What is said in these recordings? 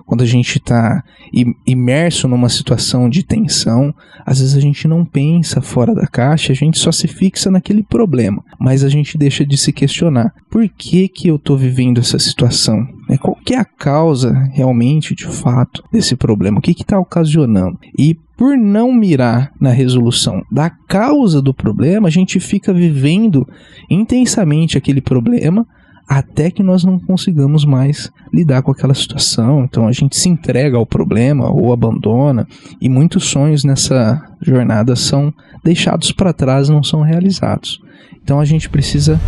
Quando a gente está imerso numa situação de tensão, às vezes a gente não pensa fora da caixa, a gente só se fixa naquele problema, mas a gente deixa de se questionar. Por que eu estou vivendo essa situação? Qual que é a causa realmente, de fato, desse problema? O que está ocasionando? E por não mirar na resolução da causa do problema, a gente fica vivendo intensamente aquele problema até que nós não consigamos mais lidar com aquela situação. Então a gente se entrega ao problema ou abandona, e muitos sonhos nessa jornada são deixados para trás, não são realizados. Então a gente precisa...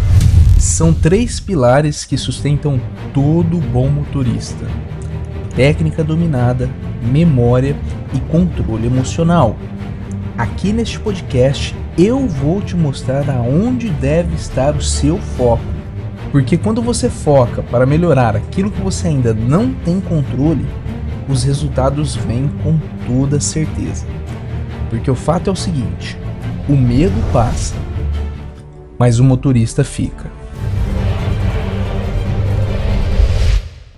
São 3 pilares que sustentam todo bom motorista: técnica dominada, memória e controle emocional. Aqui neste podcast eu vou te mostrar aonde deve estar o seu foco. Porque quando você foca para melhorar aquilo que você ainda não tem controle, os resultados vêm com toda certeza. Porque o fato é o seguinte: o medo passa, mas o motorista fica.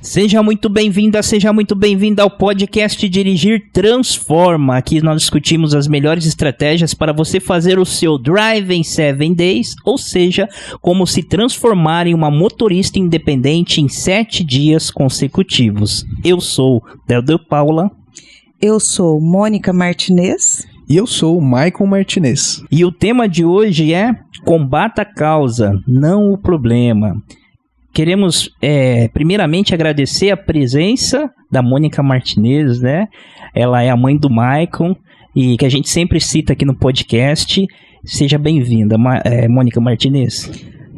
Seja muito bem-vinda, seja muito bem-vindo ao podcast Dirigir Transforma. Aqui nós discutimos as melhores estratégias para você fazer o seu Drive em 7 Days, ou seja, como se transformar em uma motorista independente em 7 dias consecutivos. Eu sou Dedo Paula. Eu sou Mônica Martinez. E eu sou o Michael Martinez. E o tema de hoje é Combata a causa, não o problema. Queremos, primeiramente, agradecer a presença da Mônica Martinez, né? Ela é a mãe do Michael e que a gente sempre cita aqui no podcast. Seja bem-vinda, Mônica Martinez.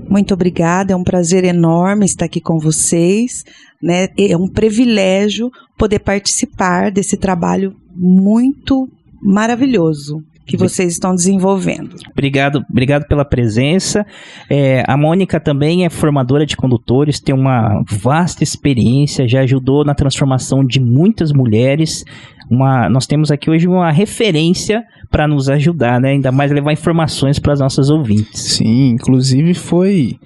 Muito obrigada, é um prazer enorme estar aqui com vocês, né? É um privilégio poder participar desse trabalho muito maravilhoso que vocês estão desenvolvendo. Obrigado pela presença. A Mônica também é formadora de condutores, tem uma vasta experiência, já ajudou na transformação de muitas mulheres. Nós temos aqui hoje uma referência para nos ajudar, né? Ainda mais levar informações para as nossas ouvintes. Sim, inclusive foi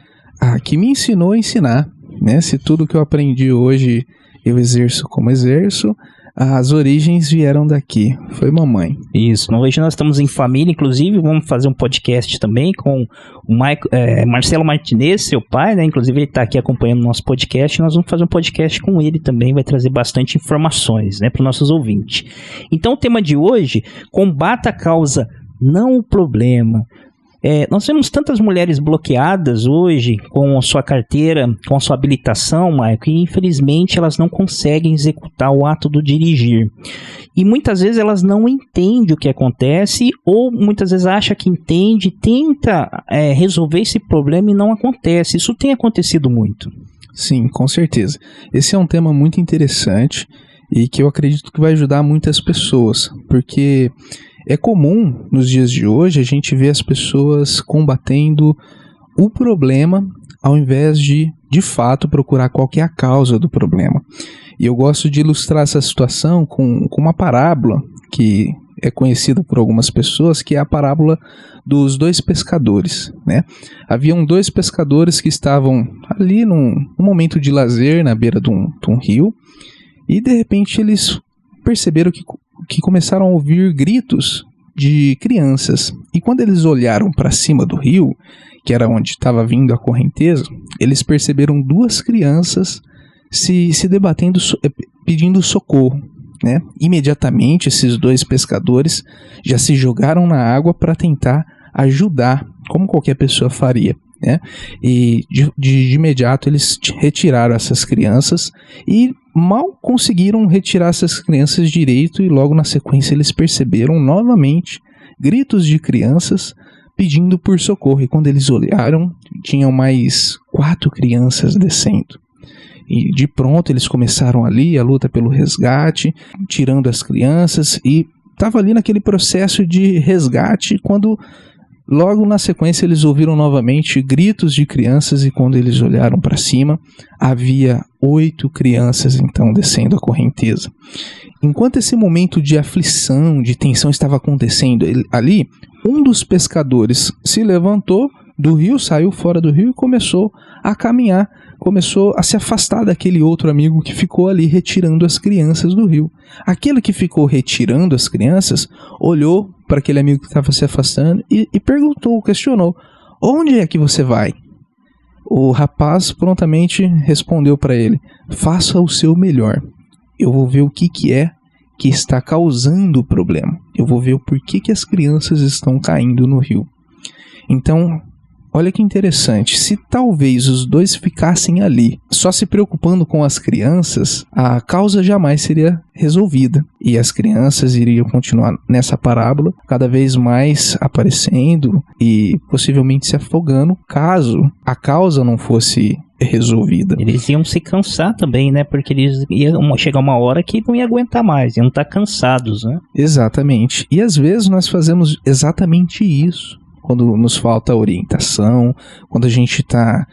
a que me ensinou a ensinar, né? Se tudo que eu aprendi hoje eu exerço como exerço, as origens vieram daqui, foi mamãe. Isso, hoje nós estamos em família, inclusive vamos fazer um podcast também com o Marcelo Martinez, seu pai, né? Inclusive ele está aqui acompanhando o nosso podcast, e nós vamos fazer um podcast com ele também, vai trazer bastante informações, né, para os nossos ouvintes. Então o tema de hoje, combata a causa, não o problema. Nós vemos tantas mulheres bloqueadas hoje com a sua carteira, com a sua habilitação, Michael, e infelizmente elas não conseguem executar o ato do dirigir. E muitas vezes elas não entendem o que acontece, ou muitas vezes acha que entende, tenta resolver esse problema e não acontece. Isso tem acontecido muito. Sim, com certeza. Esse é um tema muito interessante e que eu acredito que vai ajudar muitas pessoas, porque é comum, nos dias de hoje, a gente ver as pessoas combatendo o problema ao invés de fato, procurar qual que é a causa do problema. E eu gosto de ilustrar essa situação com uma parábola que é conhecida por algumas pessoas, que é a parábola dos 2 pescadores, né? Haviam 2 pescadores que estavam ali num momento de lazer na beira de um rio, e de repente eles perceberam que começaram a ouvir gritos de crianças. E quando eles olharam para cima do rio, que era onde estava vindo a correnteza, eles perceberam 2 crianças se debatendo, pedindo socorro, né? Imediatamente esses 2 pescadores já se jogaram na água para tentar ajudar, como qualquer pessoa faria, né? E de imediato eles retiraram essas crianças e mal conseguiram retirar essas crianças direito, e logo na sequência eles perceberam novamente gritos de crianças pedindo por socorro, e quando eles olharam tinham mais 4 crianças descendo. E de pronto eles começaram ali a luta pelo resgate, tirando as crianças, e estava ali naquele processo de resgate quando logo na sequência eles ouviram novamente gritos de crianças, e quando eles olharam para cima havia 8 crianças então descendo a correnteza. Enquanto esse momento de aflição, de tensão estava acontecendo ali, um dos pescadores se levantou, do rio, saiu fora do rio e começou a caminhar, começou a se afastar daquele outro amigo que ficou ali retirando as crianças do rio. Aquele que ficou retirando as crianças olhou para aquele amigo que estava se afastando e perguntou, questionou: onde é que você vai? O rapaz prontamente respondeu para ele: faça o seu melhor. Eu vou ver o que é que está causando o problema. Eu vou ver o porquê que as crianças estão caindo no rio. Então, olha que interessante. Se talvez os dois ficassem ali, só se preocupando com as crianças, a causa jamais seria resolvida. E as crianças iriam continuar nessa parábola, cada vez mais aparecendo e possivelmente se afogando, caso a causa não fosse resolvida. Eles iam se cansar também, né? Porque eles iam chegar uma hora que não ia aguentar mais, iam estar cansados, né? Exatamente. E às vezes nós fazemos exatamente isso. Quando nos falta orientação, quando a gente está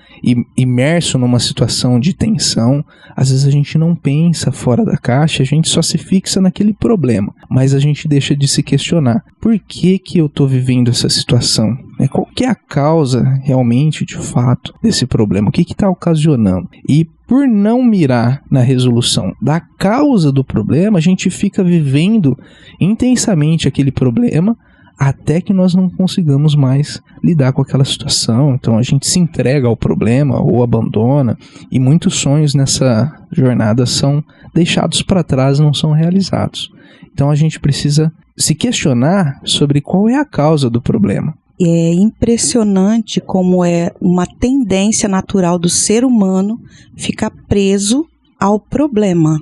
imerso numa situação de tensão, às vezes a gente não pensa fora da caixa, a gente só se fixa naquele problema, mas a gente deixa de se questionar. Por que eu estou vivendo essa situação? Qual que é a causa realmente, de fato, desse problema? O que está ocasionando? E por não mirar na resolução da causa do problema, a gente fica vivendo intensamente aquele problema, até que nós não consigamos mais lidar com aquela situação. Então a gente se entrega ao problema ou abandona, e muitos sonhos nessa jornada são deixados para trás, não são realizados. Então a gente precisa se questionar sobre qual é a causa do problema. É impressionante como é uma tendência natural do ser humano ficar preso ao problema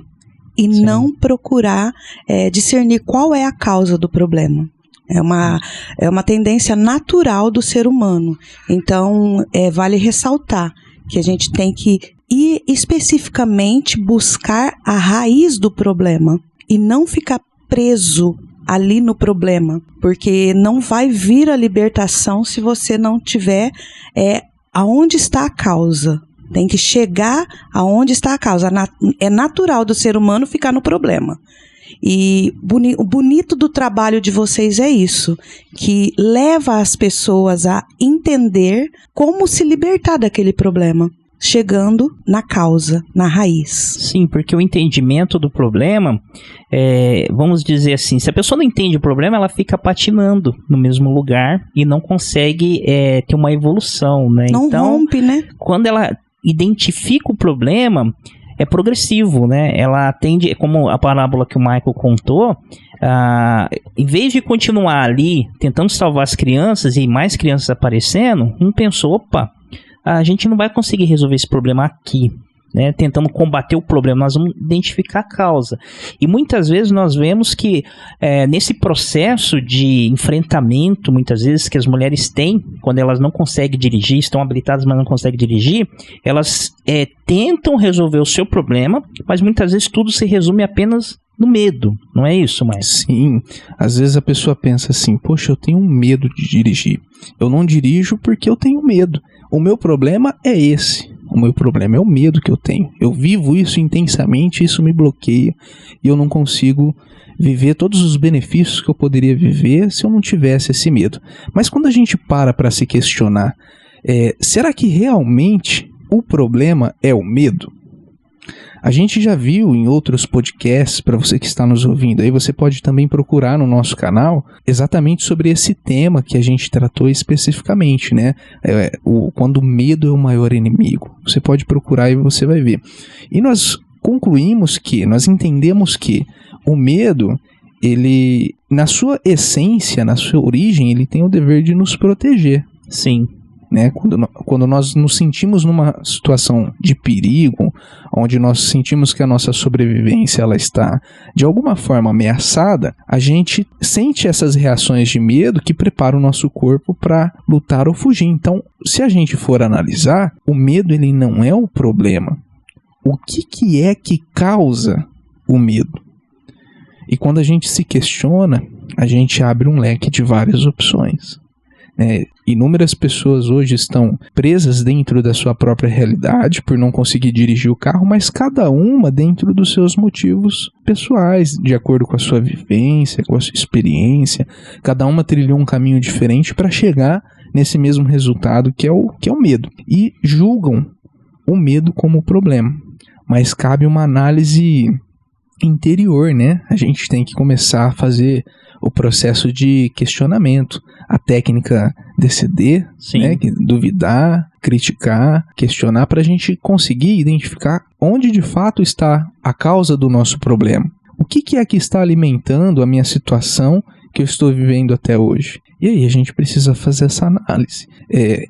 e Sim. não procurar discernir qual é a causa do problema. É uma tendência natural do ser humano. Então, vale ressaltar que a gente tem que ir especificamente buscar a raiz do problema e não ficar preso ali no problema, porque não vai vir a libertação se você não tiver aonde está a causa. Tem que chegar aonde está a causa. É natural do ser humano ficar no problema. E o bonito do trabalho de vocês é isso, que leva as pessoas a entender como se libertar daquele problema, chegando na causa, na raiz. Sim, porque o entendimento do problema, vamos dizer assim, se a pessoa não entende o problema, ela fica patinando no mesmo lugar e não consegue ter uma evolução, né? Não rompe, né? Quando ela identifica o problema, é progressivo, né? Ela atende, como a parábola que o Michael contou, em vez de continuar ali tentando salvar as crianças e mais crianças aparecendo, pensou, opa, a gente não vai conseguir resolver esse problema aqui, né? Tentando combater o problema, nós vamos identificar a causa. E muitas vezes nós vemos que nesse processo de enfrentamento, muitas vezes, que as mulheres têm, quando elas não conseguem dirigir, estão habilitadas, mas não conseguem dirigir, elas tentam resolver o seu problema, mas muitas vezes tudo se resume apenas no medo, não é isso, Maicon? Sim, às vezes a pessoa pensa assim, poxa, eu tenho medo de dirigir, eu não dirijo porque eu tenho medo, o meu problema é esse, o meu problema é o medo que eu tenho, eu vivo isso intensamente, isso me bloqueia, e eu não consigo viver todos os benefícios que eu poderia viver se eu não tivesse esse medo. Mas quando a gente para se questionar, será que realmente o problema é o medo? A gente já viu em outros podcasts, para você que está nos ouvindo, aí você pode também procurar no nosso canal exatamente sobre esse tema que a gente tratou especificamente, né? Quando o medo é o maior inimigo. Você pode procurar e você vai ver. E nós nós entendemos que o medo, ele, na sua essência, na sua origem, ele tem o dever de nos proteger. Sim. Né? Quando nós nos sentimos numa situação de perigo, onde nós sentimos que a nossa sobrevivência ela está de alguma forma ameaçada, a gente sente essas reações de medo que preparam o nosso corpo para lutar ou fugir. Então, se a gente for analisar, o medo ele não é o problema. O que é que causa o medo? E quando a gente se questiona, a gente abre um leque de várias opções. Inúmeras pessoas hoje estão presas dentro da sua própria realidade por não conseguir dirigir o carro, mas cada uma dentro dos seus motivos pessoais, de acordo com a sua vivência, com a sua experiência. Cada uma trilhou um caminho diferente para chegar nesse mesmo resultado que é o medo. E julgam o medo como problema. Mas cabe uma análise interior, né? A gente tem que começar a fazer o processo de questionamento. A técnica DCD, né? Duvidar, criticar, questionar, para a gente conseguir identificar onde de fato está a causa do nosso problema. O que é que está alimentando a minha situação que eu estou vivendo até hoje? E aí a gente precisa fazer essa análise.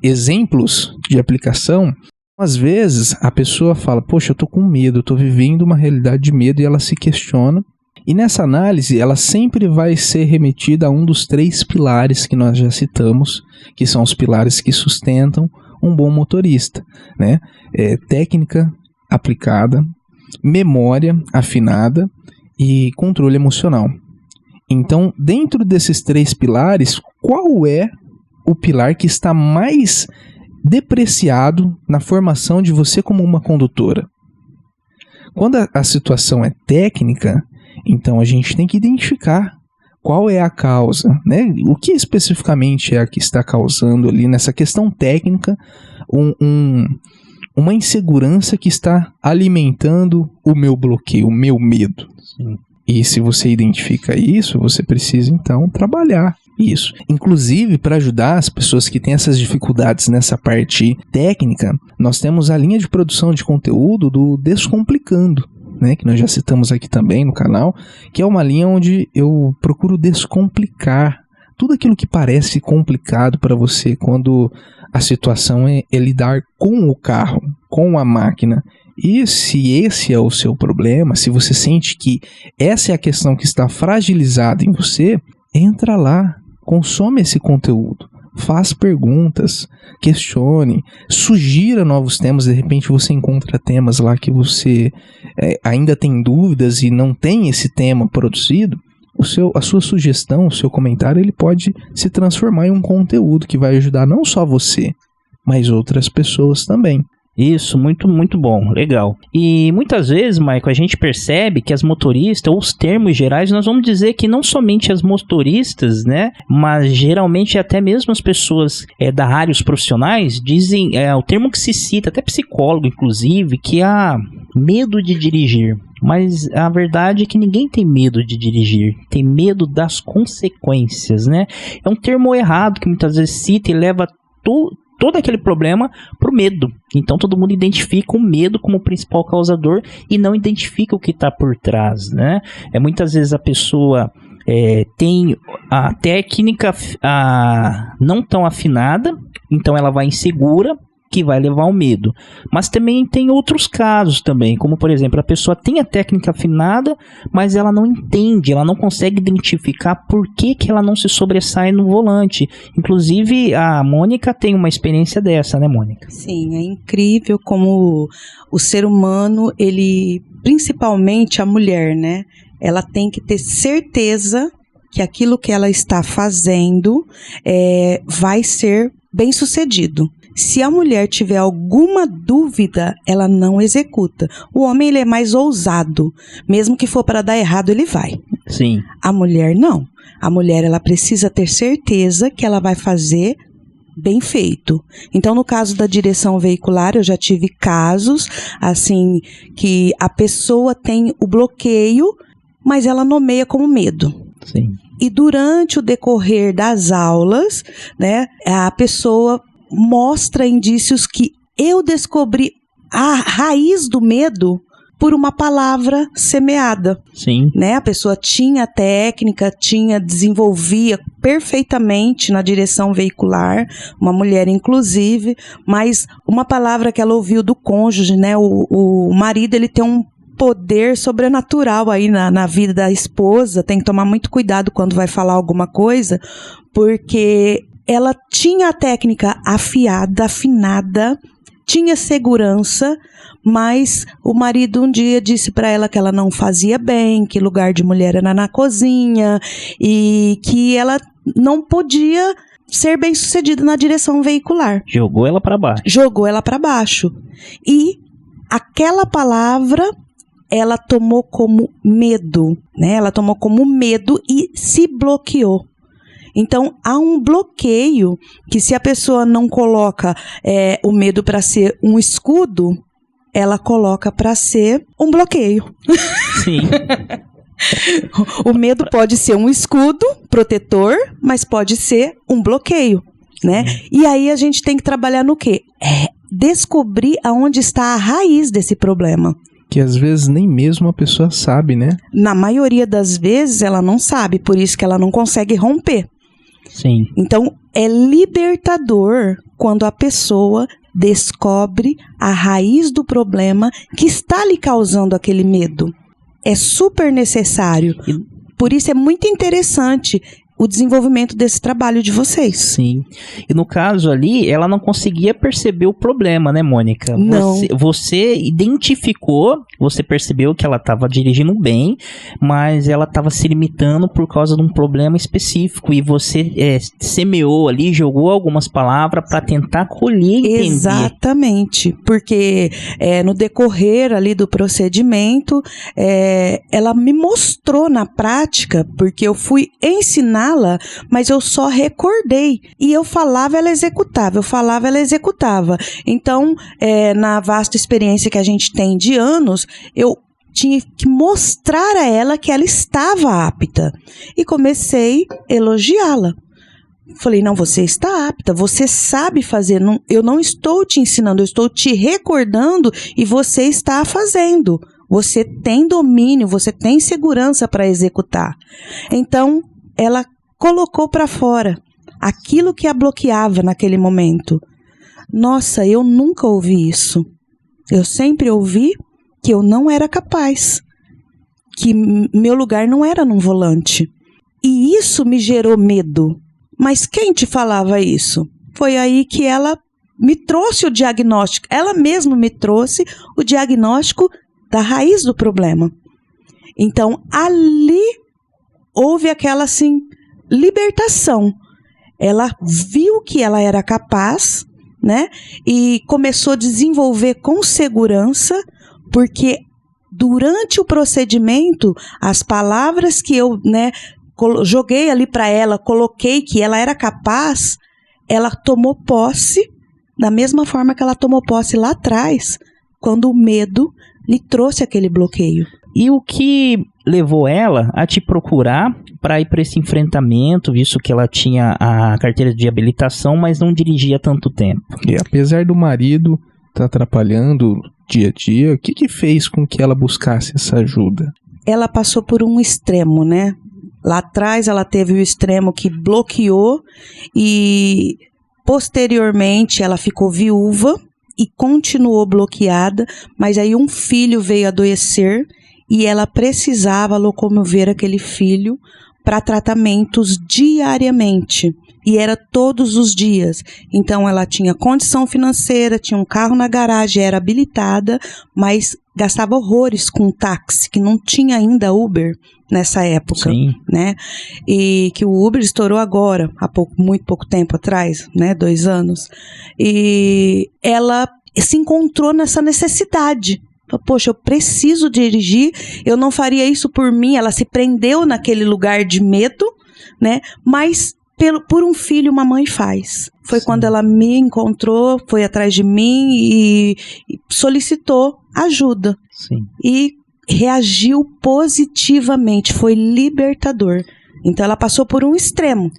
Exemplos de aplicação: às vezes a pessoa fala, poxa, eu estou com medo, eu estou vivendo uma realidade de medo, e ela se questiona. E nessa análise, ela sempre vai ser remetida a um dos 3 pilares que nós já citamos, que são os pilares que sustentam um bom motorista, né? Técnica aplicada, memória afinada e controle emocional. Então, dentro desses 3 pilares, qual é o pilar que está mais depreciado na formação de você como uma condutora? Quando a situação é técnica, então a gente tem que identificar qual é a causa, né? O que especificamente é a que está causando ali nessa questão técnica uma insegurança que está alimentando o meu bloqueio, o meu medo. Sim. E se você identifica isso, você precisa então trabalhar isso. Inclusive, para ajudar as pessoas que têm essas dificuldades nessa parte técnica, nós temos a linha de produção de conteúdo do Descomplicando, né, que nós já citamos aqui também no canal, que é uma linha onde eu procuro descomplicar tudo aquilo que parece complicado para você quando a situação é lidar com o carro, com a máquina. E se esse é o seu problema, se você sente que essa é a questão que está fragilizada em você, entra lá, consome esse conteúdo, faz perguntas, questione, sugira novos temas. De repente você encontra temas lá que você ainda tem dúvidas e não tem esse tema produzido. A sua sugestão, o seu comentário, ele pode se transformar em um conteúdo que vai ajudar não só você, mas outras pessoas também. Isso, muito, muito bom, legal. E muitas vezes, Michael, a gente percebe que as motoristas, ou os termos gerais, nós vamos dizer que não somente as motoristas, né, mas geralmente até mesmo as pessoas da área, os profissionais, dizem, o termo que se cita, até psicólogo inclusive, que há medo de dirigir. Mas a verdade é que ninguém tem medo de dirigir, tem medo das consequências, né? É um termo errado que muitas vezes cita e leva todo aquele problema para o medo. Então todo mundo identifica o medo como o principal causador e não identifica o que está por trás, né? Muitas vezes a pessoa tem a técnica não tão afinada, então ela vai insegura, que vai levar ao medo. Mas também tem outros casos também, como por exemplo, a pessoa tem a técnica afinada, mas ela não entende, ela não consegue identificar por que ela não se sobressai no volante. Inclusive, a Mônica tem uma experiência dessa, né, Mônica? Sim, é incrível como o ser humano, ele, principalmente a mulher, né, ela tem que ter certeza que aquilo que ela está fazendo vai ser bem sucedido. Se a mulher tiver alguma dúvida, ela não executa. O homem, ele é mais ousado. Mesmo que for para dar errado, ele vai. Sim. A mulher, não. A mulher, ela precisa ter certeza que ela vai fazer bem feito. Então, no caso da direção veicular, eu já tive casos, assim, que a pessoa tem o bloqueio, mas ela nomeia como medo. Sim. E durante o decorrer das aulas, né, a pessoa mostra indícios que eu descobri a raiz do medo por uma palavra semeada. Sim. Né? A pessoa tinha técnica, desenvolvia perfeitamente na direção veicular, uma mulher inclusive, mas uma palavra que ela ouviu do cônjuge, né? O marido, ele tem um poder sobrenatural aí na vida da esposa, tem que tomar muito cuidado quando vai falar alguma coisa, porque ela tinha a técnica afinada, tinha segurança, mas o marido um dia disse para ela que ela não fazia bem, que lugar de mulher era na cozinha e que ela não podia ser bem sucedida na direção veicular. Jogou ela para baixo. E aquela palavra ela tomou como medo, né? Ela tomou como medo e se bloqueou. Então, há um bloqueio que, se a pessoa não coloca o medo para ser um escudo, ela coloca para ser um bloqueio. Sim. O medo pode ser um escudo protetor, mas pode ser um bloqueio, né? E aí a gente tem que trabalhar no quê? Descobrir aonde está a raiz desse problema. Que às vezes nem mesmo a pessoa sabe, né? Na maioria das vezes ela não sabe, por isso que ela não consegue romper. Sim. Então, é libertador quando a pessoa descobre a raiz do problema que está lhe causando aquele medo. É super necessário. Por isso é muito interessante o desenvolvimento desse trabalho de vocês. Sim. E no caso ali, ela não conseguia perceber o problema, né, Mônica? Não. Você identificou, você percebeu que ela estava dirigindo bem, mas ela estava se limitando por causa de um problema específico. E você semeou ali, jogou algumas palavras para tentar colher e entender. Exatamente. Porque no decorrer ali do procedimento, ela me mostrou na prática, porque eu fui ensinar, mas eu só recordei. E eu falava, ela executava. Eu falava, ela executava. Então, na vasta experiência que a gente tem de anos, eu tinha que mostrar a ela que ela estava apta. E comecei a elogiá-la. Falei, não, você está apta, você sabe fazer. Não, eu não estou te ensinando, eu estou te recordando e você está fazendo. Você tem domínio, você tem segurança para executar. Então, ela colocou para fora aquilo que a bloqueava naquele momento. Nossa, eu nunca ouvi isso. Eu sempre ouvi que eu não era capaz, que meu lugar não era num volante. E isso me gerou medo. Mas quem te falava isso? Foi aí que ela me trouxe o diagnóstico. Ela mesma me trouxe o diagnóstico da raiz do problema. Então, ali houve aquela, assim, libertação. Ela viu que ela era capaz, né? E começou a desenvolver com segurança, porque durante o procedimento, as palavras que eu, joguei ali para ela, coloquei que ela era capaz, ela tomou posse da mesma forma que ela tomou posse lá atrás, quando o medo lhe trouxe aquele bloqueio. E o que levou ela a te procurar para ir para esse enfrentamento, visto que ela tinha a carteira de habilitação, mas não dirigia há tanto tempo? E apesar do marido estar atrapalhando dia a dia, o que fez com que ela buscasse essa ajuda? Ela passou por um extremo, né? Lá atrás ela teve o extremo que bloqueou e posteriormente ela ficou viúva e continuou bloqueada, mas aí um filho veio adoecer e ela precisava locomover aquele filho para tratamentos diariamente. E era todos os dias. Então ela tinha condição financeira, tinha um carro na garagem, era habilitada, mas gastava horrores com táxi, que não tinha ainda Uber nessa época. Sim. Né? E que o Uber estourou agora, há muito pouco tempo atrás, né? 2 anos. E ela se encontrou nessa necessidade. Poxa, eu preciso dirigir, eu não faria isso por mim. Ela se prendeu naquele lugar de medo, né? Mas por um filho, uma mãe faz. Foi Sim. Quando ela me encontrou, foi atrás de mim e solicitou ajuda. Sim. E reagiu positivamente, foi libertador. Então ela passou por um extremo.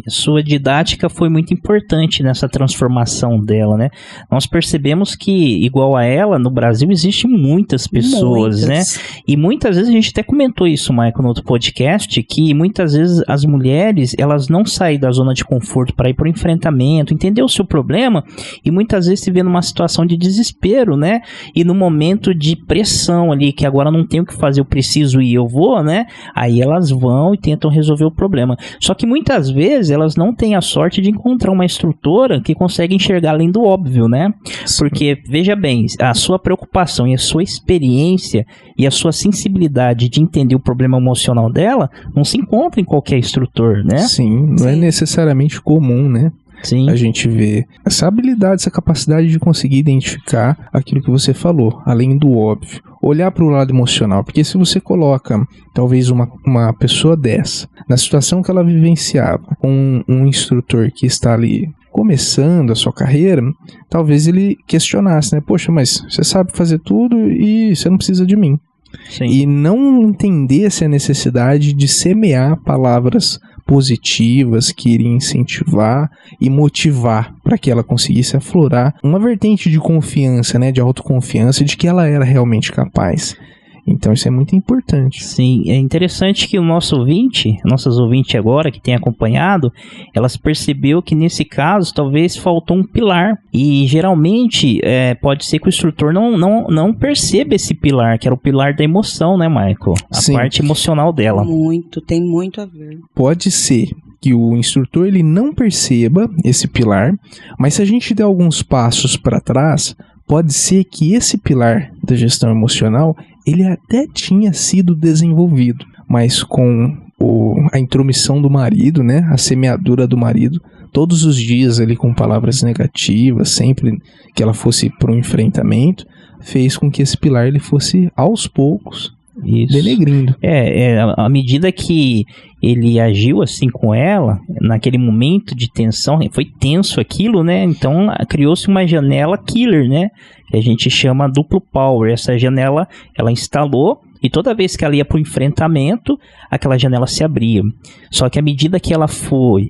A sua didática foi muito importante nessa transformação dela, né? Nós percebemos que, igual a ela, no Brasil existem muitas pessoas, né? E muitas vezes, a gente até comentou isso, Michael, no outro podcast, que muitas vezes as mulheres, elas não saem da zona de conforto para ir para o enfrentamento, entender o seu problema, e muitas vezes se vê numa situação de desespero, né? E no momento de pressão ali, que agora não tenho o que fazer, eu preciso ir, eu vou, né? Aí elas vão e tentam resolver o problema. Só que muitas vezes elas não têm a sorte de encontrar uma instrutora que consegue enxergar além do óbvio, né? Sim. Porque, veja bem, a sua preocupação e a sua experiência e a sua sensibilidade de entender o problema emocional dela não se encontra em qualquer instrutor, né? Sim, não é necessariamente comum, né? Sim. A gente vê essa habilidade, essa capacidade de conseguir identificar aquilo que você falou, além do óbvio. Olhar para o lado emocional, porque se você coloca talvez uma pessoa dessa, na situação que ela vivenciava, com um instrutor que está ali começando a sua carreira, talvez ele questionasse, né? Poxa, mas você sabe fazer tudo e você não precisa de mim. Sim. E não entendesse a necessidade de semear palavras positivas que iriam incentivar e motivar para que ela conseguisse aflorar uma vertente de confiança, né, de autoconfiança, de que ela era realmente capaz. Então isso é muito importante. Sim, é interessante que o nosso ouvinte, nossas ouvintes agora que tem acompanhado, elas percebeu que nesse caso talvez faltou um pilar. E geralmente pode ser que o instrutor não perceba esse pilar, que era o pilar da emoção, né, Michael? A Sim. parte emocional dela. Tem muito a ver. Pode ser que o instrutor ele não perceba esse pilar, mas se a gente der alguns passos para trás, pode ser que esse pilar da gestão emocional ele até tinha sido desenvolvido, mas com a intromissão do marido, né, a semeadura do marido, todos os dias ali com palavras negativas, sempre que ela fosse para um enfrentamento, fez com que esse pilar ele fosse aos poucos denegrindo. À medida que ele agiu assim com ela, naquele momento de tensão, foi tenso aquilo, né? Então criou-se uma janela killer, né? Que a gente chama duplo power. Essa janela, ela instalou e toda vez que ela ia para o enfrentamento, aquela janela se abria. Só que à medida que ela foi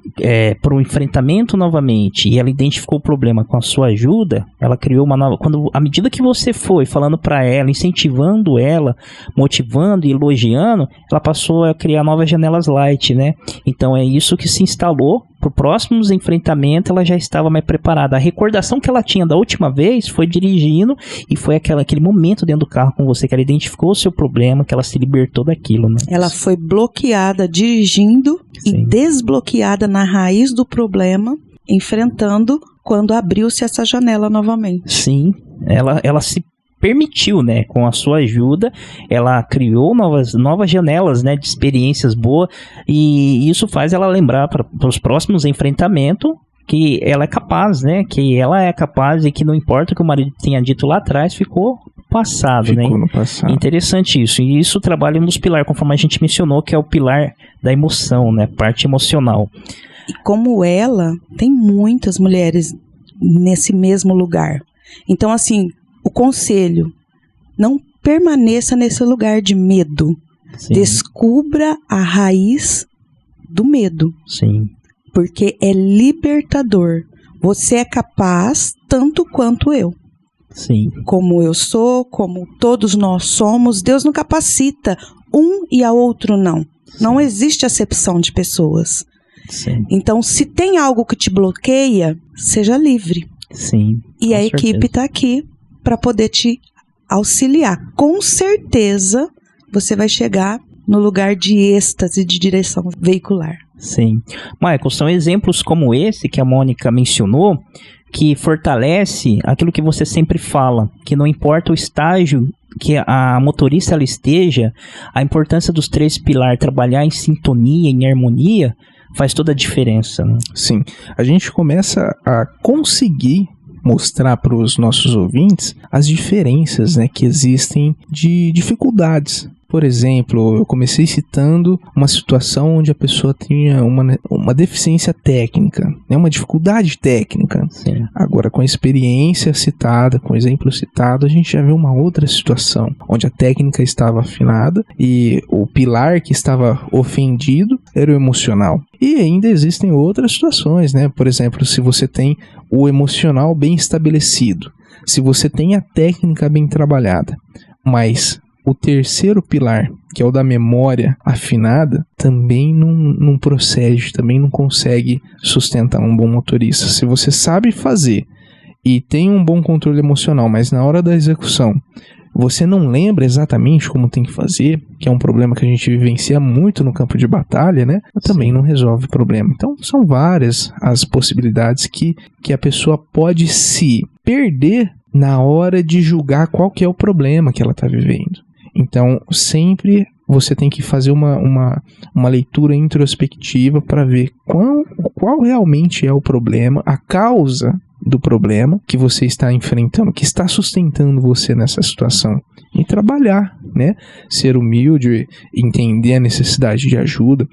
para o enfrentamento novamente e ela identificou o problema com a sua ajuda, ela criou uma nova... À medida que você foi falando para ela, incentivando ela, motivando e elogiando, ela passou a criar novas janelas light, né? Então é isso que se instalou. Para os próximos enfrentamentos, ela já estava mais preparada. A recordação que ela tinha da última vez foi dirigindo e foi aquele momento dentro do carro com você, que ela identificou o seu problema, que ela se libertou daquilo, né? Ela foi bloqueada dirigindo Sim. e desbloqueada na raiz do problema, enfrentando quando abriu-se essa janela novamente. Sim, ela se permitiu, né, com a sua ajuda, ela criou novas janelas, né, de experiências boas, e isso faz ela lembrar para os próximos enfrentamentos que ela é capaz, né, que ela é capaz e que não importa o que o marido tenha dito lá atrás, ficou passado, né? No passado. Interessante isso, e isso trabalha nos pilares, conforme a gente mencionou, que é o pilar da emoção, né, parte emocional. E como ela, tem muitas mulheres nesse mesmo lugar. Então, assim, o conselho, não permaneça nesse lugar de medo. Sim. Descubra a raiz do medo. Sim. Porque é libertador. Você é capaz tanto quanto eu. Sim. Como eu sou, como todos nós somos, Deus não capacita um e a outro não. Sim. Não existe acepção de pessoas. Sim. Então, se tem algo que te bloqueia, seja livre. Sim. E a equipe está aqui para poder te auxiliar. Com certeza, você vai chegar no lugar de êxtase de direção veicular. Sim. Michael, são exemplos como esse que a Mônica mencionou, que fortalece aquilo que você sempre fala, que não importa o estágio que a motorista ela esteja, a importância dos 3 pilares, trabalhar em sintonia, em harmonia, faz toda a diferença, né? Sim. A gente começa a conseguir mostrar para os nossos ouvintes as diferenças, né, que existem de dificuldades. Por exemplo, eu comecei citando uma situação onde a pessoa tinha uma deficiência técnica, né, uma dificuldade técnica. Sim. Agora, com a experiência citada, com o exemplo citado, a gente já vê uma outra situação, onde a técnica estava afinada e o pilar que estava ofendido era o emocional. E ainda existem outras situações, né? Por exemplo, se você tem o emocional bem estabelecido, se você tem a técnica bem trabalhada, mas o terceiro pilar, que é o da memória afinada, também não procede, também não consegue sustentar um bom motorista. Se você sabe fazer e tem um bom controle emocional, mas na hora da execução você não lembra exatamente como tem que fazer, que é um problema que a gente vivencia muito no campo de batalha, né? Também não resolve o problema. Então, são várias as possibilidades que a pessoa pode se perder na hora de julgar qual que é o problema que ela está vivendo. Então, sempre você tem que fazer uma leitura introspectiva para ver qual realmente é o problema, a causa do problema que você está enfrentando, que está sustentando você nessa situação. E trabalhar, né? Ser humilde, entender a necessidade de ajuda.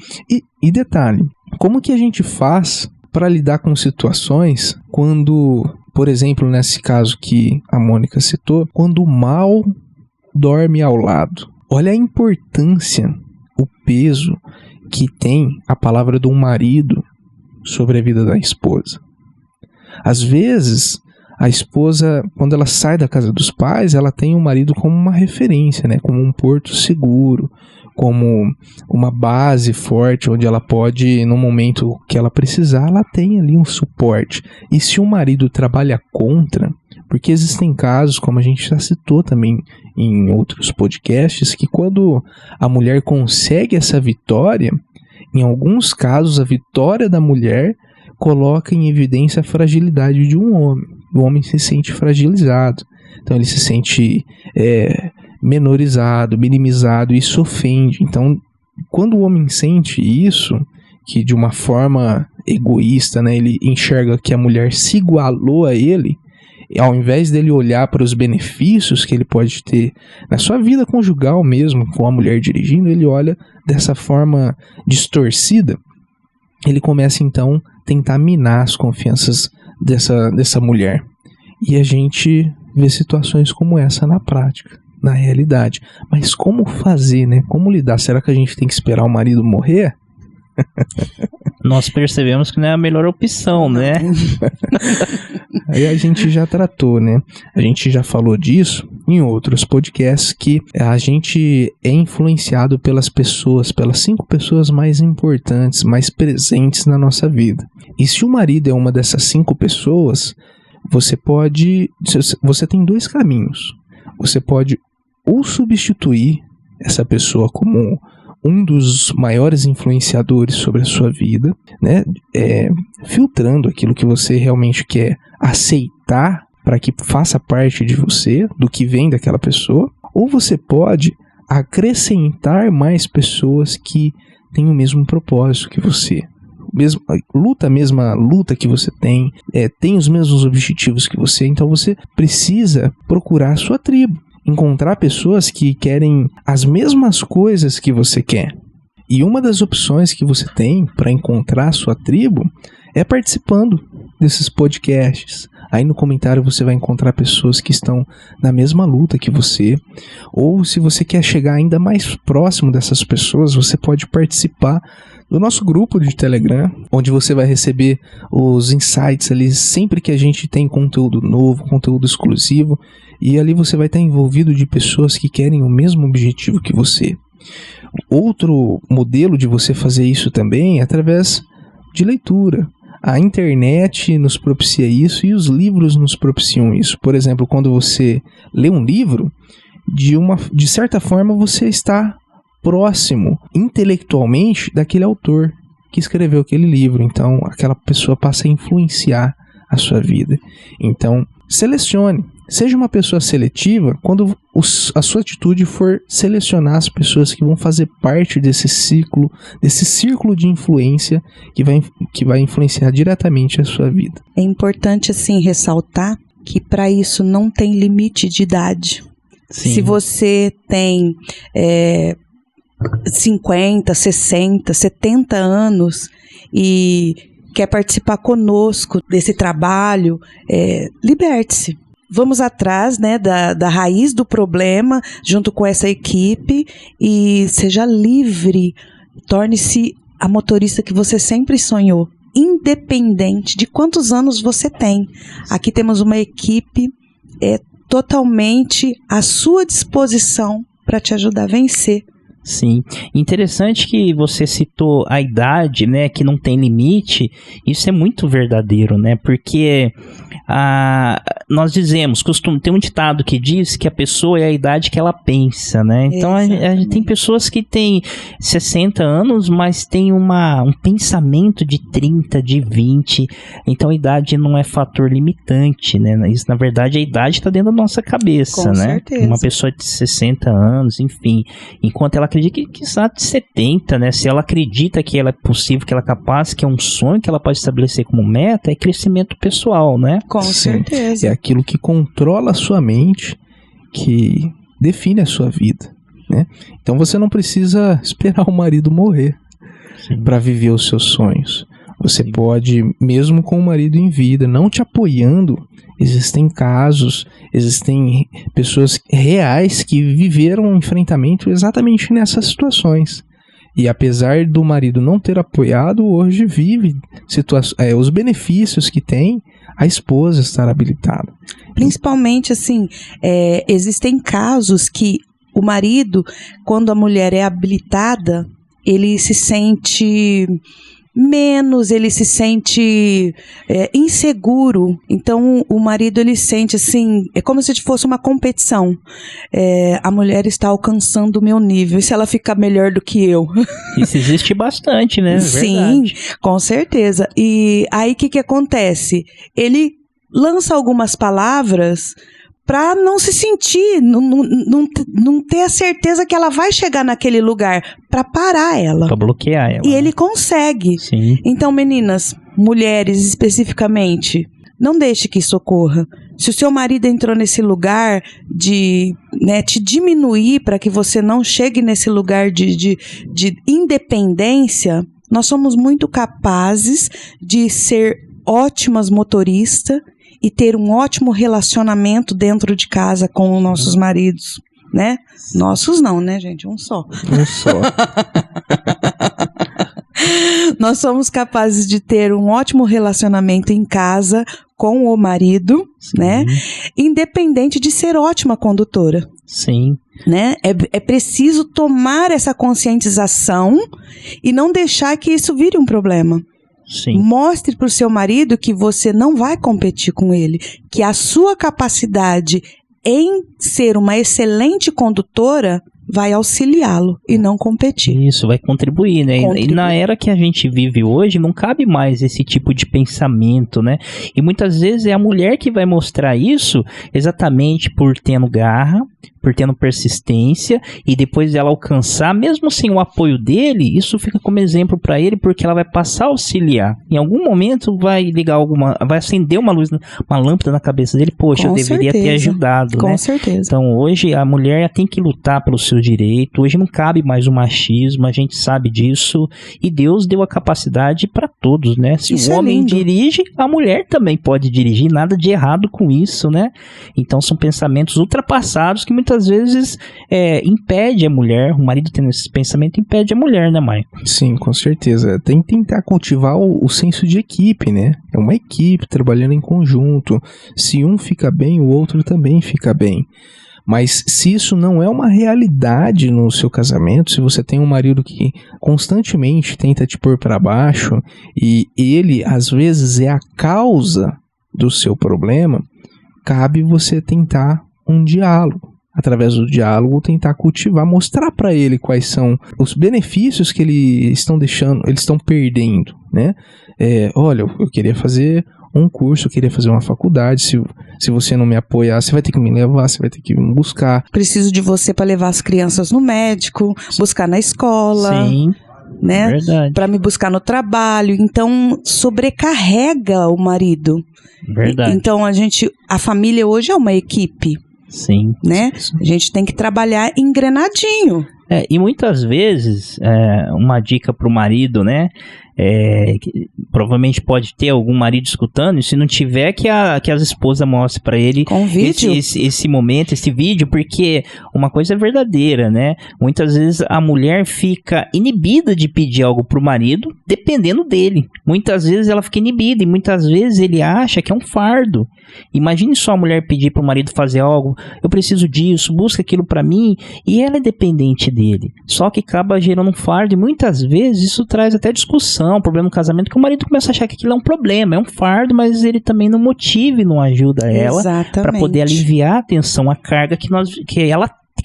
E detalhe, como que a gente faz para lidar com situações quando, por exemplo, nesse caso que a Mônica citou, quando o mal dorme ao lado? Olha a importância, o peso que tem a palavra de um marido sobre a vida da esposa. Às vezes, a esposa, quando ela sai da casa dos pais, ela tem o marido como uma referência, né? Como um porto seguro, como uma base forte, onde ela pode, no momento que ela precisar, ela tem ali um suporte. E se o marido trabalha contra, porque existem casos, como a gente já citou também em outros podcasts, que quando a mulher consegue essa vitória, em alguns casos a vitória da mulher coloca em evidência a fragilidade de um homem. O homem se sente fragilizado, então ele se sente menorizado, minimizado, e isso ofende. Então, quando o homem sente isso, que de uma forma egoísta, né, ele enxerga que a mulher se igualou a ele, e ao invés dele olhar para os benefícios que ele pode ter na sua vida conjugal mesmo, com a mulher dirigindo, ele olha dessa forma distorcida. Ele começa então a tentar minar as confianças dessa mulher. E a gente vê situações como essa na prática, na realidade. Mas como fazer, né? Como lidar? Será que a gente tem que esperar o marido morrer? Nós percebemos que não é a melhor opção, né? Aí a gente já tratou, né? A gente já falou disso em outros podcasts, que a gente é influenciado pelas pessoas, pelas 5 pessoas mais importantes, mais presentes na nossa vida. E se o marido é uma dessas 5 pessoas, você tem 2 caminhos. Você pode ou substituir essa pessoa como um dos maiores influenciadores sobre a sua vida, né? Filtrando aquilo que você realmente quer aceitar para que faça parte de você, do que vem daquela pessoa, ou você pode acrescentar mais pessoas que têm o mesmo propósito que você, a mesma luta que você tem os mesmos objetivos que você. Então você precisa procurar a sua tribo, encontrar pessoas que querem as mesmas coisas que você quer. E uma das opções que você tem para encontrar a sua tribo é participando desses podcasts. Aí no comentário você vai encontrar pessoas que estão na mesma luta que você. Ou se você quer chegar ainda mais próximo dessas pessoas, você pode participar do nosso grupo de Telegram, onde você vai receber os insights ali sempre que a gente tem conteúdo novo, conteúdo exclusivo. E ali você vai estar envolvido de pessoas que querem o mesmo objetivo que você. Outro modelo de você fazer isso também é através de leitura. A internet nos propicia isso e os livros nos propiciam isso. Por exemplo, quando você lê um livro, de certa forma você está próximo intelectualmente daquele autor que escreveu aquele livro. Então, aquela pessoa passa a influenciar a sua vida. Então, selecione. Seja uma pessoa seletiva quando a sua atitude for selecionar as pessoas que vão fazer parte desse círculo de influência que vai influenciar diretamente a sua vida. É importante, assim, ressaltar que para isso não tem limite de idade. Sim. Se você tem 50, 60, 70 anos e quer participar conosco desse trabalho, liberte-se. Vamos atrás, né, da raiz do problema, junto com essa equipe, e seja livre. Torne-se a motorista que você sempre sonhou, independente de quantos anos você tem. Aqui temos uma equipe totalmente à sua disposição para te ajudar a vencer. Sim, interessante que você citou a idade, né, que não tem limite. Isso é muito verdadeiro, né, porque nós dizemos, tem um ditado que diz que a pessoa é a idade que ela pensa, né, então a gente tem pessoas que têm 60 anos, mas tem um pensamento de 30, de 20, então a idade não é fator limitante, né, isso na verdade a idade está dentro da nossa cabeça, com né, certeza. Uma pessoa de 60 anos, enfim, enquanto ela acredito que está de 70, né? Se ela acredita que ela é possível, que ela é capaz, que é um sonho que ela pode estabelecer como meta, é crescimento pessoal, né? Com certeza. É aquilo que controla a sua mente, que define a sua vida, né? Então você não precisa esperar o marido morrer para viver os seus sonhos. Você pode, mesmo com o marido em vida, não te apoiando, existem casos, existem pessoas reais que viveram um enfrentamento exatamente nessas situações. E apesar do marido não ter apoiado, hoje vive os benefícios que tem a esposa estar habilitada. Principalmente, assim, existem casos que o marido, quando a mulher é habilitada, ele se sente menos, ele se sente inseguro. Então o marido, ele sente assim, é como se fosse uma competição. A mulher está alcançando o meu nível, e se ela ficar melhor do que eu? Isso existe bastante, né? Sim, verdade. Com certeza. E aí o que acontece? Ele lança algumas palavras para não se sentir, não ter a certeza que ela vai chegar naquele lugar, para parar ela. Para bloquear ela. E ele consegue. Sim. Então, meninas, mulheres especificamente, não deixe que isso ocorra. Se o seu marido entrou nesse lugar de te diminuir para que você não chegue nesse lugar de independência, nós somos muito capazes de ser ótimas motoristas e ter um ótimo relacionamento dentro de casa com os nossos maridos, né? Nossos não, né, gente? Um só. Um só. Nós somos capazes de ter um ótimo relacionamento em casa com o marido, Sim. né? Independente de ser ótima condutora. Sim. Né? É preciso tomar essa conscientização e não deixar que isso vire um problema. Sim. Mostre para o seu marido que você não vai competir com ele, que a sua capacidade em ser uma excelente condutora vai auxiliá-lo e não competir. Isso, vai contribuir, né? E na era que a gente vive hoje, não cabe mais esse tipo de pensamento, né? E muitas vezes é a mulher que vai mostrar isso exatamente por tendo garra, por tendo persistência, e depois dela alcançar, mesmo sem o apoio dele, isso fica como exemplo para ele, porque ela vai passar a auxiliar. Em algum momento vai vai acender uma luz, uma lâmpada na cabeça dele, poxa, eu deveria ter ajudado, com né? certeza. Então hoje a mulher tem que lutar pelos seus direitos, hoje não cabe mais o machismo, a gente sabe disso, e Deus deu a capacidade para todos, né? Se isso o homem dirige, a mulher também pode dirigir, nada de errado com isso, né? Então são pensamentos ultrapassados que muitas vezes impede a mulher, o marido tendo esse pensamento impede a mulher, né, Maicon? Sim, com certeza. Tem que tentar cultivar o senso de equipe, né? É uma equipe trabalhando em conjunto. Se um fica bem, o outro também fica bem. Mas se isso não é uma realidade no seu casamento, se você tem um marido que constantemente tenta te pôr para baixo e ele, às vezes, é a causa do seu problema, cabe você tentar um diálogo. Através do diálogo, tentar cultivar, mostrar para ele quais são os benefícios que eles estão perdendo, né? Olha, eu queria fazer um curso, eu queria fazer uma faculdade, se você não me apoiar, você vai ter que me levar, você vai ter que me buscar. Preciso de você para levar as crianças no médico, buscar na escola. Sim, né? Verdade. Para me buscar no trabalho. Então, sobrecarrega o marido. Verdade. Então, a família hoje é uma equipe. Sim. Né? A gente tem que trabalhar engrenadinho. E muitas vezes, uma dica pro marido, né? Que provavelmente pode ter algum marido escutando, e se não tiver, que as esposas mostrem para ele esse momento, esse vídeo, porque uma coisa é verdadeira, né? Muitas vezes a mulher fica inibida de pedir algo pro marido, dependendo dele. Muitas vezes ela fica inibida e muitas vezes ele acha que é um fardo. Imagine só a mulher pedir pro marido fazer algo, eu preciso disso, busca aquilo para mim, e ela é dependente dele. Só que acaba gerando um fardo e muitas vezes isso traz até discussão, problema no casamento, que o marido começa a achar que aquilo é um problema, é um fardo, mas ele também não motiva e não ajuda ela para poder aliviar a tensão, a carga que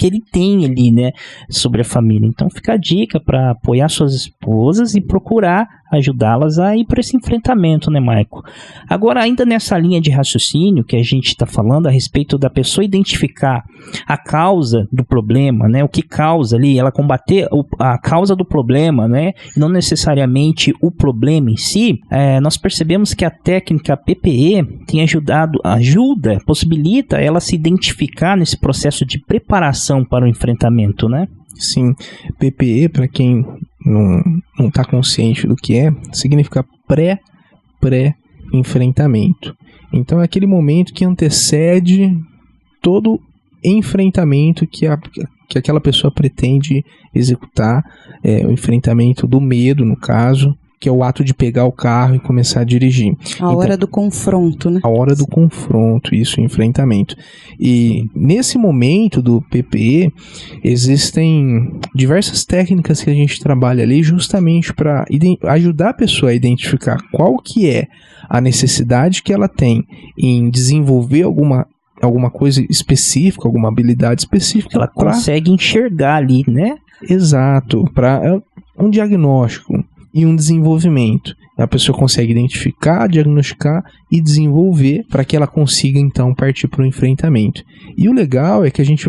ele tem ali, né, sobre a família. Então fica a dica para apoiar suas esposas e procurar ajudá-las a ir para esse enfrentamento, né, Maico? Agora, ainda nessa linha de raciocínio que a gente está falando a respeito da pessoa identificar a causa do problema, né, o que causa ali, ela combater a causa do problema, né, não necessariamente o problema em si, nós percebemos que a técnica PPE tem possibilita ela se identificar nesse processo de preparação para o enfrentamento, né? Sim, PPE, para quem não está consciente do que significa pré-enfrentamento. Então é aquele momento que antecede todo enfrentamento que aquela pessoa pretende executar, o enfrentamento do medo, no caso, que é o ato de pegar o carro e começar a dirigir. A hora do confronto, né? A hora do confronto, isso, enfrentamento. E nesse momento do PPE, existem diversas técnicas que a gente trabalha ali justamente para ajudar a pessoa a identificar qual que é a necessidade que ela tem em desenvolver alguma coisa específica, alguma habilidade específica. Ela consegue enxergar ali, né? Exato, para um diagnóstico e um desenvolvimento. A pessoa consegue identificar, diagnosticar e desenvolver para que ela consiga então partir para o enfrentamento. E o legal é que a gente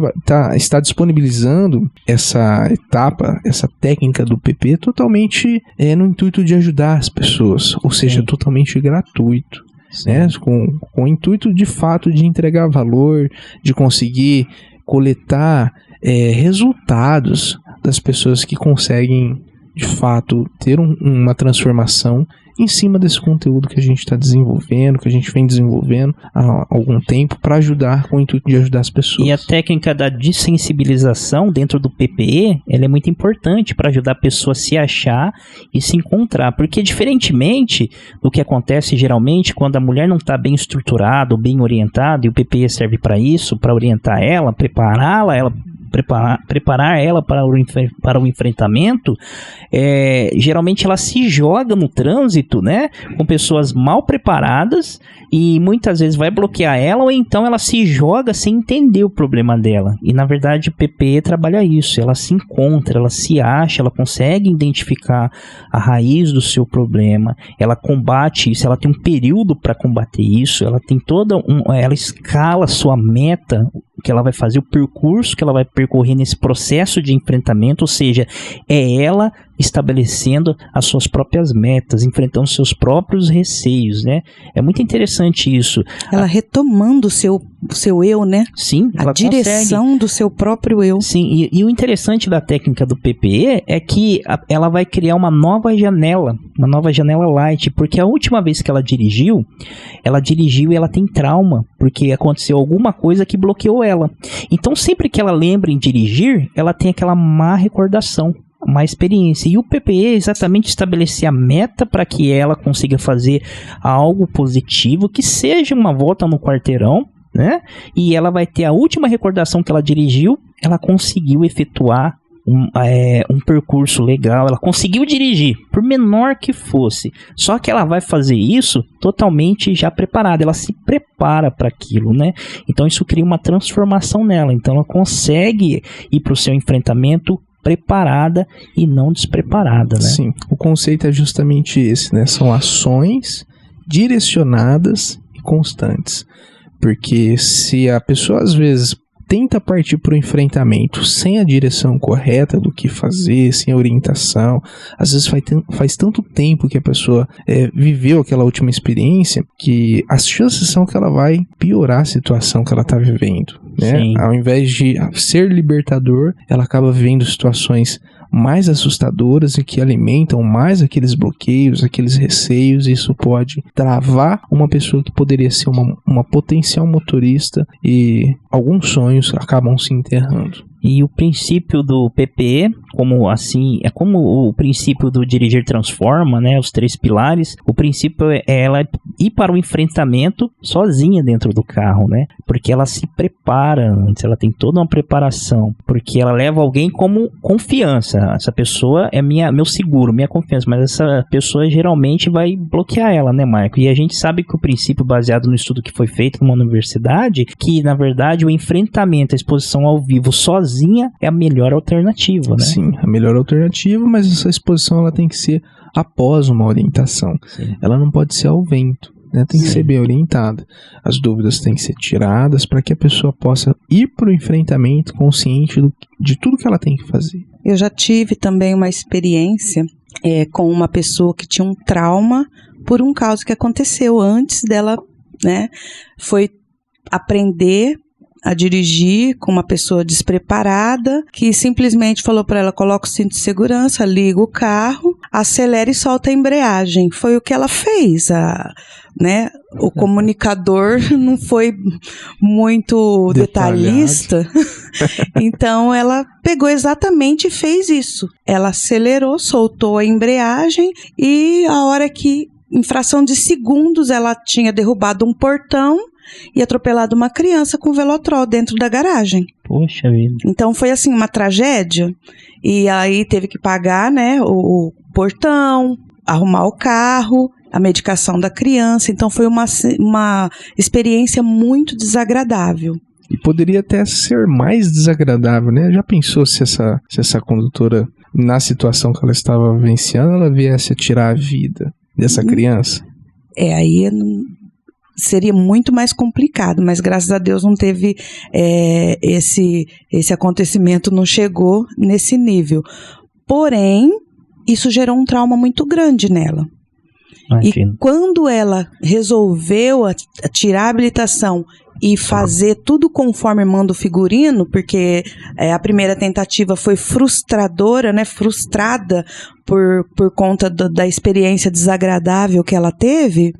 está disponibilizando essa etapa, essa técnica do PP totalmente no intuito de ajudar as pessoas, ou seja, totalmente gratuito. Né? Com o intuito de fato de entregar valor, de conseguir coletar resultados das pessoas que conseguem de fato ter uma transformação em cima desse conteúdo que a gente está desenvolvendo, que a gente vem desenvolvendo há algum tempo para ajudar, com o intuito de ajudar as pessoas. E a técnica da dessensibilização dentro do PPE, ela é muito importante para ajudar a pessoa a se achar e se encontrar, porque diferentemente do que acontece geralmente quando a mulher não está bem estruturada ou bem orientada, e o PPE serve para isso, para orientar ela, preparar ela para o enfrentamento, geralmente ela se joga no trânsito, né, com pessoas mal preparadas e muitas vezes vai bloquear ela, ou então ela se joga sem entender o problema dela. E na verdade o PPE trabalha isso, ela se encontra, ela se acha, ela consegue identificar a raiz do seu problema, ela combate isso, ela tem um período para combater isso, ela tem ela escala a sua meta, que ela vai fazer, o percurso que ela vai percorrer nesse processo de enfrentamento, ou seja, é ela estabelecendo as suas próprias metas, enfrentando seus próprios receios, né? É muito interessante isso. Ela retomando o seu eu, né? Sim, a direção do seu próprio eu. Sim, e o interessante da técnica do PPE é que ela vai criar uma nova janela light, porque a última vez que ela dirigiu e ela tem trauma, porque aconteceu alguma coisa que bloqueou ela. Então, sempre que ela lembra em dirigir, ela tem aquela má recordação, má experiência. E o PPE é exatamente estabelecer a meta para que ela consiga fazer algo positivo, que seja uma volta no quarteirão, né? E ela vai ter a última recordação que ela dirigiu, ela conseguiu efetuar um percurso legal, ela conseguiu dirigir, por menor que fosse, só que ela vai fazer isso totalmente já preparada, ela se prepara para aquilo, né? Então isso cria uma transformação nela, então ela consegue ir para o seu enfrentamento preparada e não despreparada, né? Sim, o conceito é justamente esse, né? São ações direcionadas e constantes, porque se a pessoa às vezes tenta partir para o enfrentamento sem a direção correta do que fazer, sem orientação, às vezes faz tanto tempo que a pessoa viveu aquela última experiência que as chances são que ela vai piorar a situação que ela está vivendo, né? Ao invés de ser libertador, ela acaba vivendo situações mais assustadoras e que alimentam mais aqueles bloqueios, aqueles receios, e isso pode travar uma pessoa que poderia ser uma potencial motorista, e alguns sonhos acabam se enterrando. E o princípio do PPE, como o princípio do Dirigir Transforma, né, os 3 pilares, o princípio é ela ir para o enfrentamento sozinha dentro do carro, né, porque ela se prepara antes, ela tem toda uma preparação, porque ela leva alguém como confiança. Essa pessoa é meu seguro, minha confiança, mas essa pessoa geralmente vai bloquear ela, né, Marco? E a gente sabe que o princípio, baseado no estudo que foi feito numa universidade, que na verdade o enfrentamento, a exposição ao vivo sozinha é a melhor alternativa, né? Sim, sim a melhor alternativa, mas essa exposição ela tem que ser após uma orientação. Sim. Ela não pode ser ao vento, né? Tem que ser bem orientada. As dúvidas têm que ser tiradas para que a pessoa possa ir para o enfrentamento consciente de tudo que ela tem que fazer. Eu já tive também uma experiência com uma pessoa que tinha um trauma por um caso que aconteceu antes dela, né? Foi aprender a dirigir com uma pessoa despreparada, que simplesmente falou para ela: coloca o cinto de segurança, liga o carro, acelera e solta a embreagem. Foi o que ela fez, né? O comunicador não foi muito detalhista, então ela pegou exatamente e fez isso. Ela acelerou, soltou a embreagem e a hora que, em fração de segundos, ela tinha derrubado um portão e atropelado uma criança com velotrol dentro da garagem. Poxa vida. Então foi assim, uma tragédia. E aí teve que pagar, né, o portão, arrumar o carro, a medicação da criança. Então foi uma experiência muito desagradável. E poderia até ser mais desagradável, né? Já pensou se essa condutora, na situação que ela estava vivenciando, ela viesse a tirar a vida dessa criança? Aí seria muito mais complicado, mas graças a Deus não teve esse acontecimento, não chegou nesse nível. Porém, isso gerou um trauma muito grande nela. Imagino. E quando ela resolveu tirar a habilitação e fazer tudo conforme manda o figurino, porque a primeira tentativa foi frustradora, né? Frustrada por conta da experiência desagradável que ela teve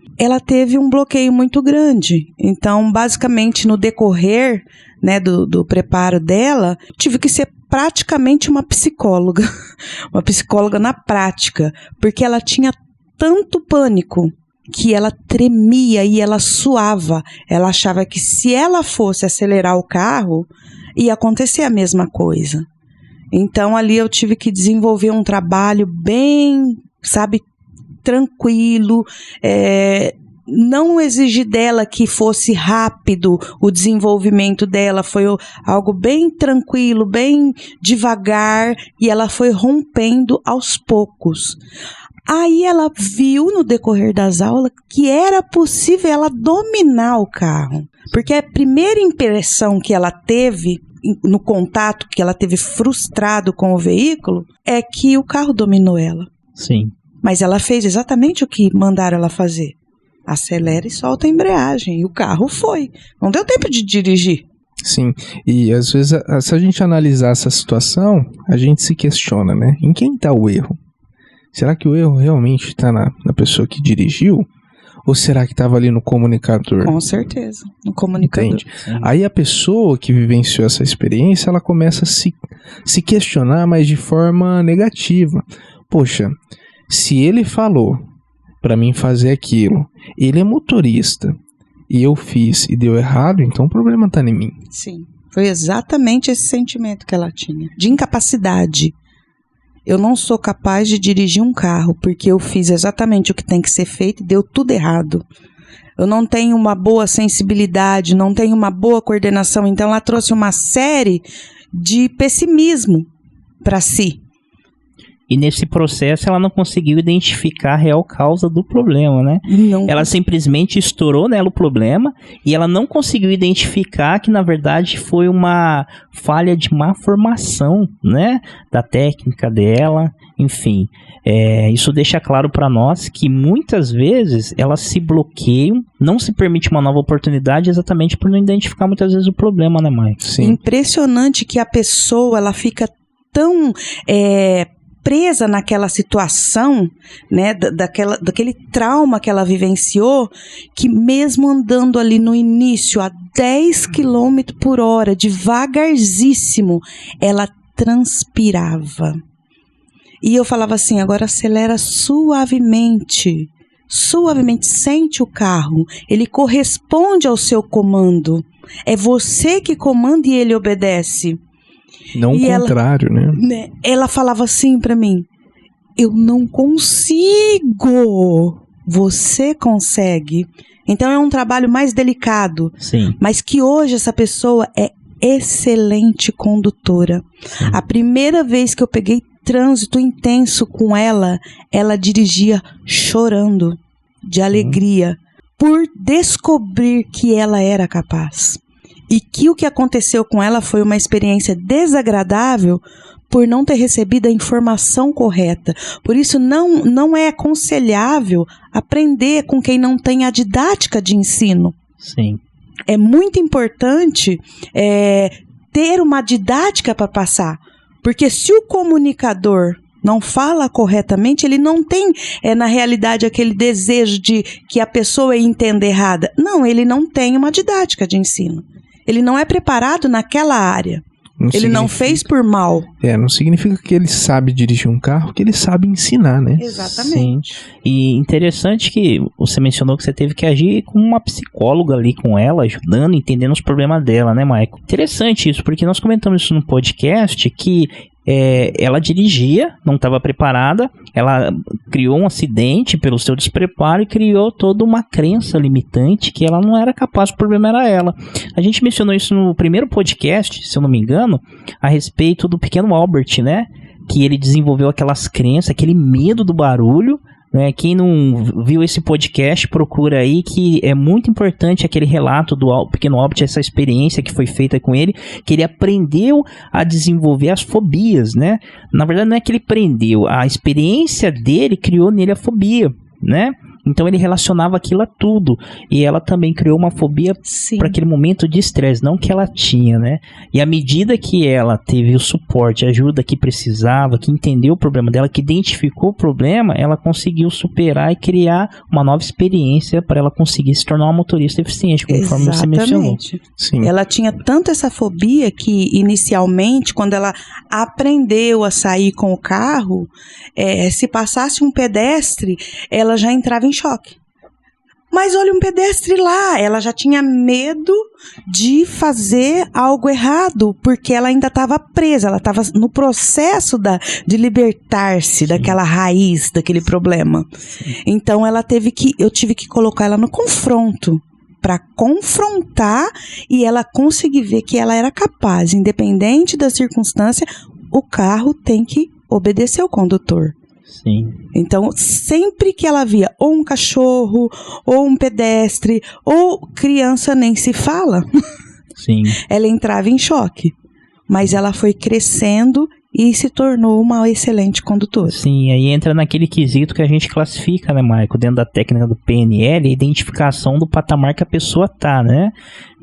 um bloqueio muito grande. Então, basicamente, no decorrer, né, do preparo dela, tive que ser praticamente uma psicóloga na prática, porque ela tinha tanto pânico que ela tremia e ela suava. Ela achava que se ela fosse acelerar o carro, ia acontecer a mesma coisa. Então, ali eu tive que desenvolver um trabalho bem, tranquilo, não exigir dela que fosse rápido o desenvolvimento dela, foi algo bem tranquilo, bem devagar, e ela foi rompendo aos poucos. Aí ela viu no decorrer das aulas que era possível ela dominar o carro, porque a primeira impressão que ela teve no contato, que ela teve frustrado com o veículo, é que o carro dominou ela. Sim. Mas ela fez exatamente o que mandaram ela fazer. Acelera e solta a embreagem. E o carro foi. Não deu tempo de dirigir. Sim, e às vezes, se a gente analisar essa situação, a gente se questiona, né? Em quem está o erro? Será que o erro realmente está na pessoa que dirigiu? Ou será que estava ali no comunicador? Com certeza, no comunicador. Entende? Aí a pessoa que vivenciou essa experiência, ela começa a se questionar, mas de forma negativa. Poxa, se ele falou para mim fazer aquilo, ele é motorista, e eu fiz e deu errado, então o problema está em mim. Sim, foi exatamente esse sentimento que ela tinha, de incapacidade. Eu não sou capaz de dirigir um carro, porque eu fiz exatamente o que tem que ser feito e deu tudo errado. Eu não tenho uma boa sensibilidade, não tenho uma boa coordenação. Então, ela trouxe uma série de pessimismo para si. E nesse processo ela não conseguiu identificar a real causa do problema, né? Não. Ela simplesmente estourou nela o problema e ela não conseguiu identificar que na verdade foi uma falha de má formação, né? Da técnica dela, enfim. Isso deixa claro para nós que muitas vezes elas se bloqueiam, não se permite uma nova oportunidade exatamente por não identificar muitas vezes o problema, né, Mike? Sim. Impressionante que a pessoa ela fica tão presa naquela situação, né, daquele trauma que ela vivenciou, que mesmo andando ali no início a 10 km por hora, devagarzíssimo, ela transpirava. E eu falava assim, agora acelera suavemente, sente o carro, ele corresponde ao seu comando, é você que comanda e ele obedece. Não o contrário, né? Ela falava assim pra mim, eu não consigo, você consegue. Então é um trabalho mais delicado. Sim. Mas que hoje essa pessoa é excelente condutora. A primeira vez que eu peguei trânsito intenso com ela, ela dirigia chorando de alegria por descobrir que ela era capaz. E que o que aconteceu com ela foi uma experiência desagradável por não ter recebido a informação correta. Por isso, não é aconselhável aprender com quem não tem a didática de ensino. Sim. É muito importante ter uma didática para passar. Porque se o comunicador não fala corretamente, ele não tem, na realidade, aquele desejo de que a pessoa entenda errada. Não, ele não tem uma didática de ensino. Ele não é preparado naquela área. Ele não fez por mal. Não significa que ele sabe dirigir um carro, que ele sabe ensinar, né? Exatamente. Sim. E interessante que você mencionou que você teve que agir como uma psicóloga ali com ela, ajudando, entendendo os problemas dela, né, Maico? Interessante isso, porque nós comentamos isso no podcast, que ela dirigia, não estava preparada, ela criou um acidente pelo seu despreparo e criou toda uma crença limitante que ela não era capaz, o problema era ela. A gente mencionou isso no primeiro podcast, se eu não me engano, a respeito do pequeno Albert, né? Que ele desenvolveu aquelas crenças, aquele medo do barulho, né? Quem não viu esse podcast, procura aí, que é muito importante aquele relato do pequeno Albert, essa experiência que foi feita com ele, que ele aprendeu a desenvolver as fobias, né? Na verdade não é que ele aprendeu, a experiência dele criou nele a fobia, né? Então ele relacionava aquilo a tudo. E ela também criou uma fobia para aquele momento de estresse, não que ela tinha, né? E à medida que ela teve o suporte, a ajuda que precisava, que entendeu o problema dela, que identificou o problema, ela conseguiu superar e criar uma nova experiência para ela conseguir se tornar uma motorista eficiente, conforme você mencionou. Sim. Ela tinha tanto essa fobia que inicialmente, quando ela aprendeu a sair com o carro, se passasse um pedestre, ela já entrava em choque. Mas olha um pedestre lá, ela já tinha medo de fazer algo errado, porque ela ainda estava presa, ela estava no processo de libertar-se daquela raiz, daquele problema. Então eu tive que colocar ela no confronto, para confrontar e ela conseguir ver que ela era capaz, independente da circunstância, o carro tem que obedecer o condutor. Sim. Então, sempre que ela via ou um cachorro, ou um pedestre, ou criança nem se fala, Sim. Ela entrava em choque. Mas ela foi crescendo e se tornou uma excelente condutora. Sim, aí entra naquele quesito que a gente classifica, né, Maico, dentro da técnica do PNL, a identificação do patamar que a pessoa tá, né?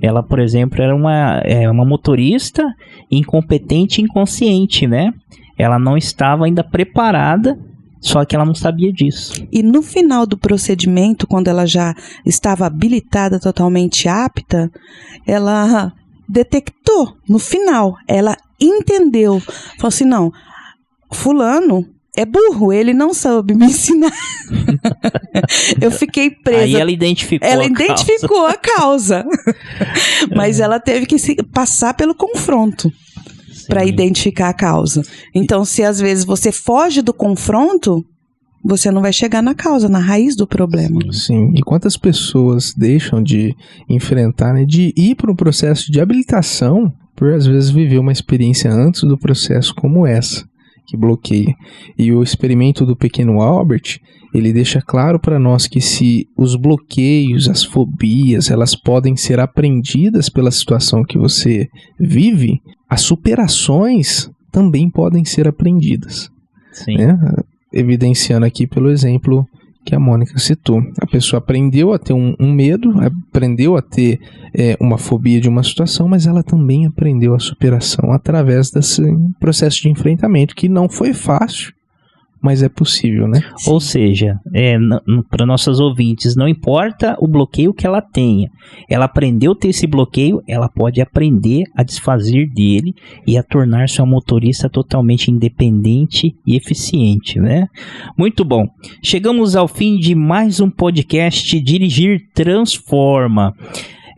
Ela, por exemplo, era uma motorista incompetente e inconsciente, né? Ela não estava ainda preparada, só que ela não sabia disso. E no final do procedimento, quando ela já estava habilitada, totalmente apta, ela detectou, no final, ela entendeu, falou assim, não, fulano é burro, ele não soube me ensinar. Eu fiquei presa. Aí ela identificou a causa. Mas ela teve que passar pelo confronto para identificar a causa. Então, se às vezes você foge do confronto, você não vai chegar na causa, na raiz do problema. Sim, e quantas pessoas deixam de enfrentar, né, de ir para um processo de habilitação por às vezes viver uma experiência antes do processo como essa, que bloqueia. E o experimento do pequeno Albert, ele deixa claro para nós que se os bloqueios, as fobias, elas podem ser aprendidas pela situação que você vive, as superações também podem ser aprendidas. Sim. Né? Evidenciando aqui pelo exemplo que a Mônica citou. A pessoa aprendeu a ter um medo, aprendeu a ter uma fobia de uma situação, mas ela também aprendeu a superação através desse processo de enfrentamento, que não foi fácil, mas é possível, né? Ou seja, para nossos ouvintes, não importa o bloqueio que ela tenha, ela aprendeu a ter esse bloqueio, ela pode aprender a desfazer dele e a tornar-se uma motorista totalmente independente e eficiente, né? Muito bom. Chegamos ao fim de mais um podcast Dirigir Transforma.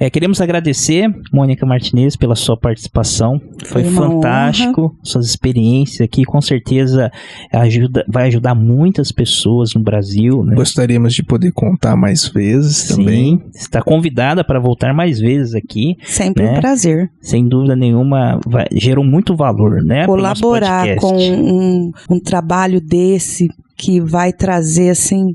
Queremos agradecer, Mônica Martinez, pela sua participação. Foi fantástico, suas experiências aqui, com certeza vai ajudar muitas pessoas no Brasil, né? Gostaríamos de poder contar mais vezes também. Sim, está convidada para voltar mais vezes aqui. Sempre um prazer. Sem dúvida nenhuma, gerou muito valor, né? Colaborar com um trabalho desse que vai trazer, assim,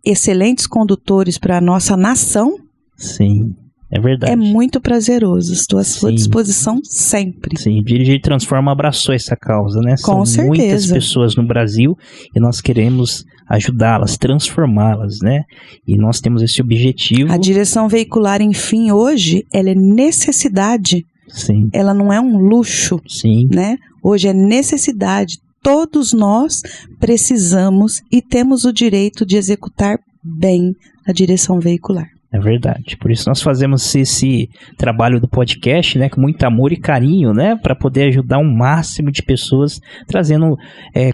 excelentes condutores para a nossa nação. Sim. É verdade. É muito prazeroso. Estou à sua disposição sempre. Sim, Dirigir Transforma abraçou essa causa, né? Com certeza. São muitas pessoas no Brasil e nós queremos ajudá-las, transformá-las, né? E nós temos esse objetivo. A direção veicular, enfim, hoje, ela é necessidade. Sim. Ela não é um luxo. Sim. Né? Hoje é necessidade. Todos nós precisamos e temos o direito de executar bem a direção veicular. É verdade. Por isso nós fazemos esse trabalho do podcast, né, com muito amor e carinho, né, para poder ajudar um máximo de pessoas, trazendo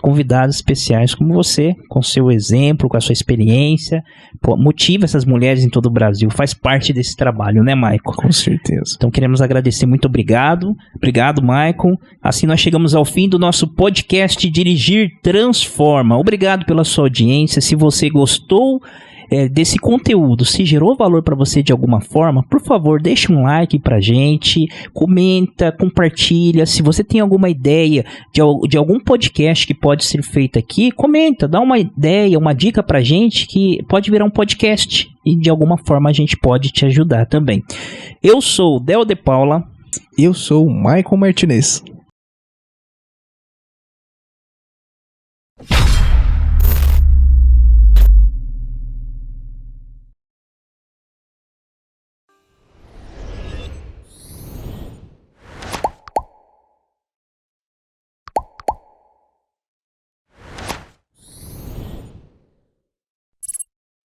convidados especiais como você, com seu exemplo, com a sua experiência. Motiva essas mulheres em todo o Brasil. Faz parte desse trabalho, né, Maicon? Com certeza. Então queremos agradecer, muito obrigado. Obrigado, Maicon. Assim nós chegamos ao fim do nosso podcast Dirigir Transforma. Obrigado pela sua audiência. Se você gostou desse conteúdo, se gerou valor para você de alguma forma, por favor, deixa um like pra gente, comenta, compartilha. Se você tem alguma ideia de algum podcast que pode ser feito aqui, comenta, dá uma ideia, uma dica pra gente que pode virar um podcast e de alguma forma a gente pode te ajudar também. Eu sou o Del de Paula. Eu sou o Maicon Martinez.